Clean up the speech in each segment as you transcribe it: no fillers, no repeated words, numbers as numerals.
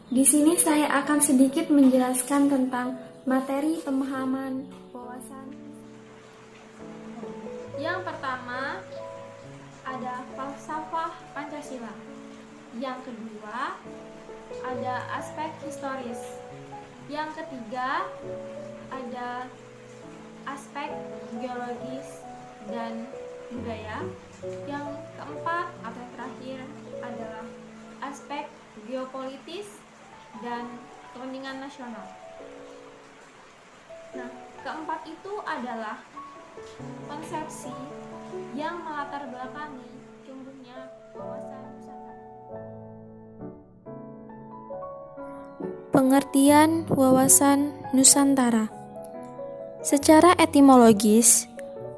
Di sini saya akan sedikit menjelaskan tentang materi pemahaman wawasan. Yang pertama ada falsafah Pancasila. Yang kedua ada aspek historis. Yang ketiga ada aspek geologis dan budaya. Yang keempat atau yang terakhir adalah aspek geopolitis dan kepentingan nasional. Nah, keempat itu adalah konsepsi yang melatar belakangi tumbuhnya wawasan Nusantara. Pengertian wawasan Nusantara. Secara etimologis,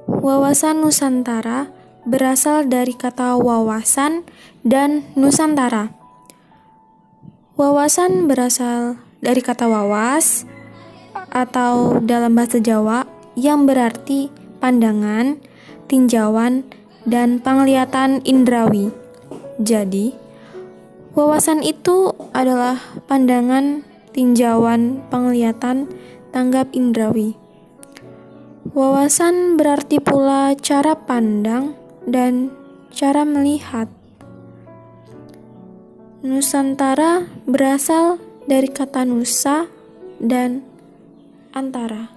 wawasan Nusantara berasal dari kata wawasan dan Nusantara. Wawasan berasal dari kata wawas atau dalam bahasa Jawa yang berarti pandangan, tinjauan, dan penglihatan indrawi. Jadi, wawasan itu adalah pandangan, tinjauan, penglihatan, tanggap indrawi. Wawasan berarti pula cara pandang dan cara melihat. Nusantara berasal dari kata nusa dan antara.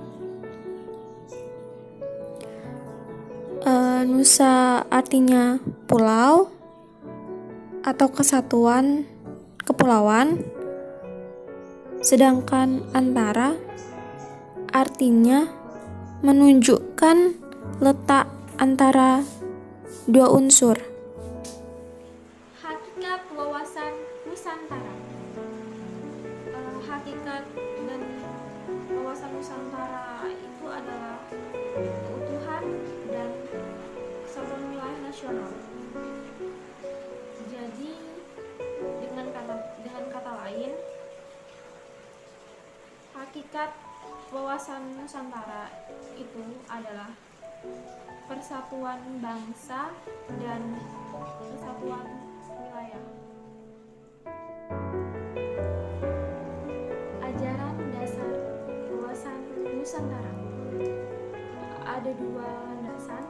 Nusa artinya pulau atau kesatuan kepulauan, sedangkan antara artinya menunjukkan letak antara dua unsur. Hakikat wawasan Nusantara. Hakikat dan wawasan Nusantara itu adalah keutuhan dan kesatuan wilayah nasional. Jadi dengan kata lain, hakikat wawasan Nusantara itu adalah persatuan bangsa dan kesatuan wilayah. Ajaran dasar wawasan Nusantara. Ada dua landasan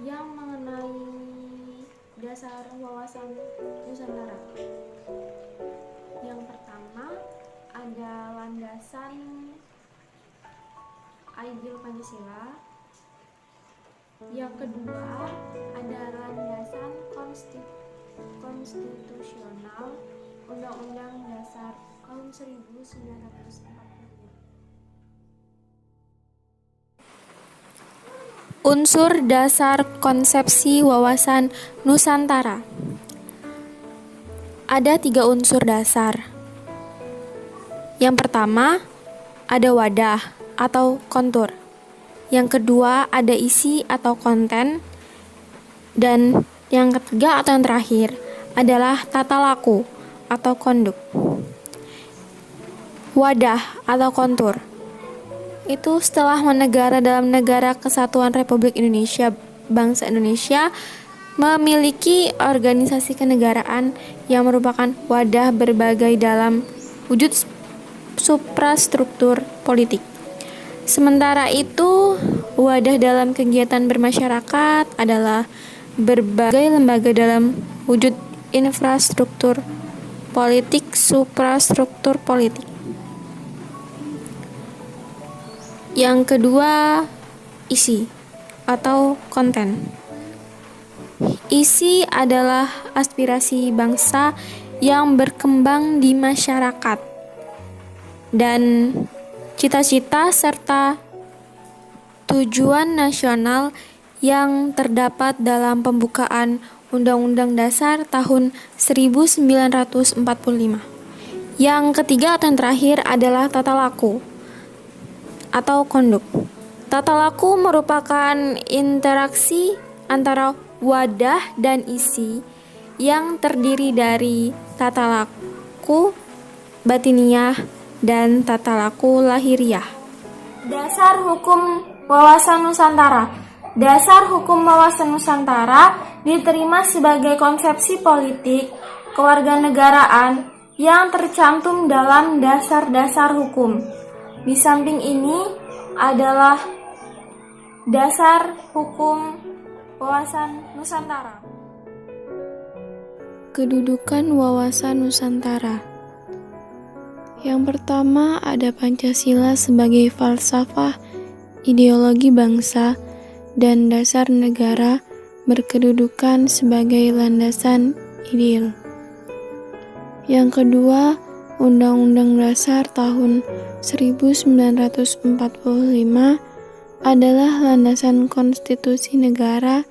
yang mengenai dasar wawasan Nusantara. Yang pertama ada landasan ideal Pancasila. Yang kedua ada landasan konstitusional Undang-Undang Dasar tahun 1945. Unsur dasar konsepsi wawasan Nusantara. Ada 3 unsur dasar. Yang pertama, ada wadah atau kontur. Yang kedua, ada isi atau konten. Dan yang ketiga atau yang terakhir adalah tata laku atau konduk. Wadah atau kontur itu setelah negara dalam Negara Kesatuan Republik Indonesia, bangsa Indonesia memiliki organisasi kenegaraan yang merupakan wadah berbagai dalam wujud suprastruktur politik. Sementara itu, wadah dalam kegiatan bermasyarakat adalah berbagai lembaga dalam wujud infrastruktur politik, suprastruktur politik. Yang kedua, isi atau konten. Isi adalah aspirasi bangsa yang berkembang di masyarakat dan cita-cita serta tujuan nasional yang terdapat dalam pembukaan Undang-Undang Dasar tahun 1945. Yang ketiga atau yang terakhir adalah tata laku atau konduk. Tata laku merupakan interaksi antara wadah dan isi yang terdiri dari tata laku batiniah dan tata laku lahiriah. Dasar hukum wawasan Nusantara. Dasar hukum wawasan Nusantara diterima sebagai konsepsi politik, kewarganegaraan yang tercantum dalam dasar-dasar hukum. Di samping ini adalah dasar hukum wawasan Nusantara. Kedudukan wawasan Nusantara. Yang pertama ada Pancasila sebagai falsafah ideologi bangsa dan dasar negara berkedudukan sebagai landasan ideal. Yang kedua, Undang-Undang Dasar tahun 1945 adalah landasan konstitusi negara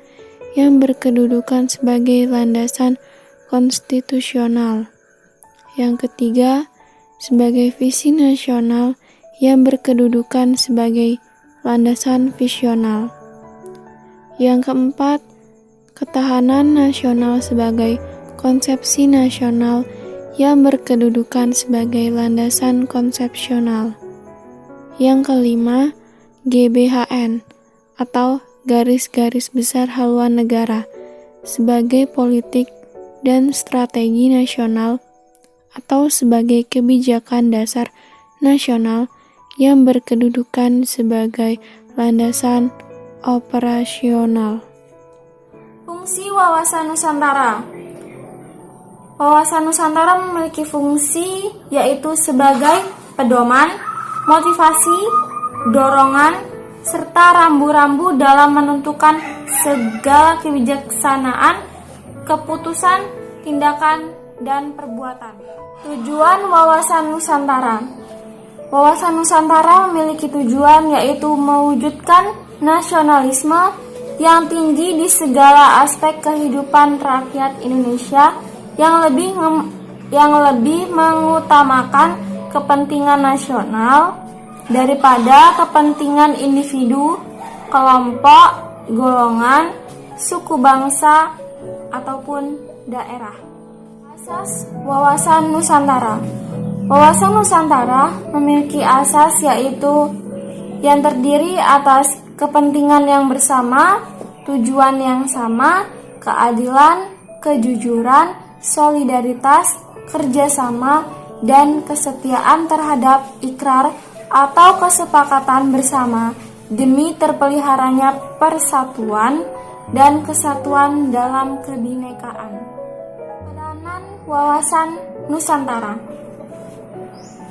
yang berkedudukan sebagai landasan konstitusional. Yang ketiga, sebagai visi nasional yang berkedudukan sebagai landasan visional. Yang keempat, ketahanan nasional sebagai konsepsi nasional yang berkedudukan sebagai landasan konsepsional. Yang kelima, GBHN atau garis-garis besar haluan negara sebagai politik dan strategi nasional atau sebagai kebijakan dasar nasional yang berkedudukan sebagai landasan operasional. Fungsi wawasan Nusantara. Wawasan Nusantara memiliki fungsi yaitu sebagai pedoman, motivasi, dorongan, serta rambu-rambu dalam menentukan segala kebijaksanaan, keputusan, tindakan, dan perbuatan. Tujuan wawasan Nusantara. Wawasan Nusantara memiliki tujuan yaitu mewujudkan nasionalisme yang tinggi di segala aspek kehidupan rakyat Indonesia yang lebih mengutamakan kepentingan nasional daripada kepentingan individu, kelompok, golongan, suku bangsa, ataupun daerah. Asas wawasan Nusantara. Wawasan Nusantara memiliki asas yaitu yang terdiri atas kepentingan yang bersama, tujuan yang sama, keadilan, kejujuran, solidaritas, kerjasama, dan kesetiaan terhadap ikrar atau kesepakatan bersama demi terpeliharanya persatuan dan kesatuan dalam kebinekaan. Peranan wawasan Nusantara.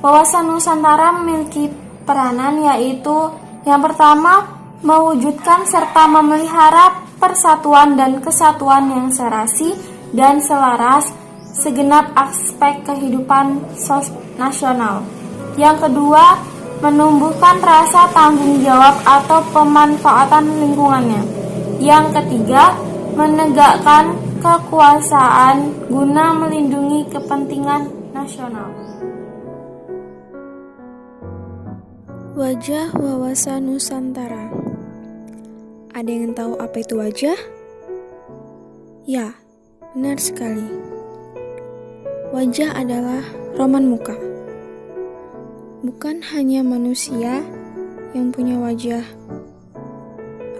Wawasan Nusantara memiliki peranan yaitu yang pertama, mewujudkan serta memelihara persatuan dan kesatuan yang serasi dan selaras segenap aspek kehidupan nasional. Yang kedua, menumbuhkan rasa tanggung jawab atau pemanfaatan lingkungannya. Yang ketiga, menegakkan kekuasaan guna melindungi kepentingan nasional. Wajah wawasan Nusantara. Ada yang tahu apa itu wajah? Ya, benar sekali. Wajah adalah roman muka. Bukan hanya manusia yang punya wajah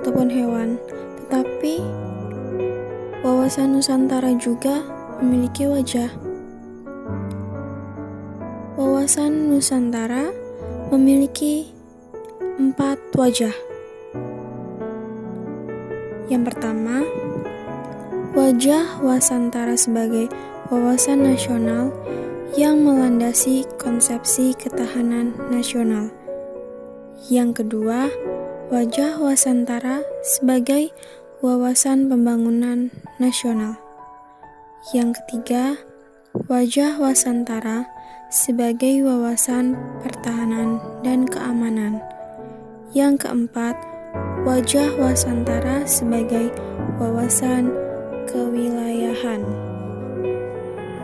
ataupun hewan, tetapi wawasan Nusantara juga memiliki wajah. Wawasan Nusantara memiliki 4 wajah. Yang pertama, wajah Wasantara sebagai wawasan nasional yang melandasi konsepsi ketahanan nasional. Yang kedua, wajah Wasantara sebagai wawasan pembangunan nasional. Yang ketiga, wajah Wasantara sebagai wawasan pertahanan dan keamanan. Yang keempat, wajah Wasantara sebagai wawasan kewilayahan.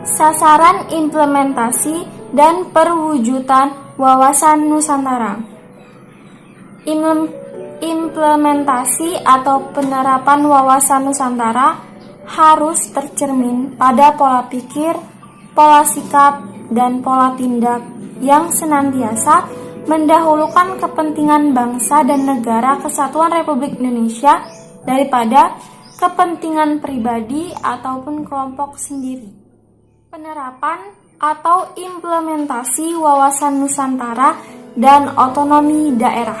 Sasaran implementasi dan perwujudan wawasan Nusantara. Implementasi atau penerapan wawasan Nusantara harus tercermin pada pola pikir, pola sikap, dan pola tindak yang senantiasa mendahulukan kepentingan bangsa dan negara kesatuan Republik Indonesia daripada kepentingan pribadi ataupun kelompok sendiri. Penerapan atau implementasi wawasan Nusantara dan otonomi daerah.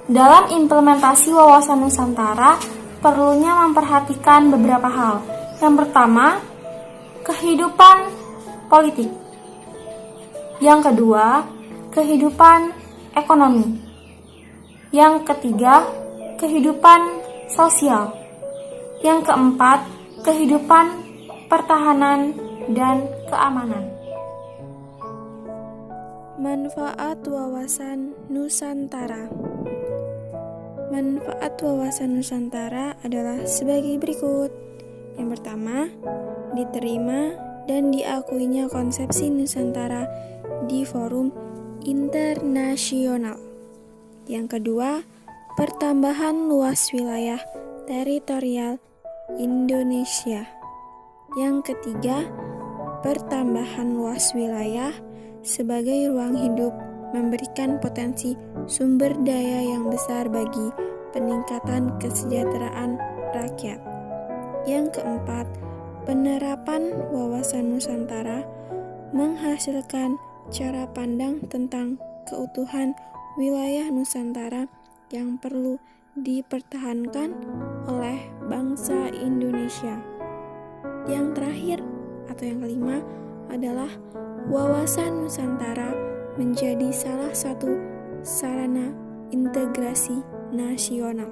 Dalam implementasi wawasan Nusantara, perlunya memperhatikan beberapa hal. Yang pertama, kehidupan politik. Yang kedua, kehidupan ekonomi. Yang ketiga, kehidupan sosial. Yang keempat, kehidupan pertahanan dan keamanan. Manfaat wawasan Nusantara. Manfaat wawasan Nusantara adalah sebagai berikut. Yang pertama, diterima dan diakuinya konsepsi Nusantara di forum internasional. Yang kedua, pertambahan luas wilayah teritorial Indonesia. Yang ketiga, pertambahan luas wilayah sebagai ruang hidup memberikan potensi sumber daya yang besar bagi peningkatan kesejahteraan rakyat. Yang keempat, penerapan wawasan Nusantara menghasilkan cara pandang tentang keutuhan wilayah Nusantara yang perlu dipertahankan oleh bangsa Indonesia. Yang terakhir atau yang kelima adalah wawasan Nusantara menjadi salah satu sarana integrasi nasional.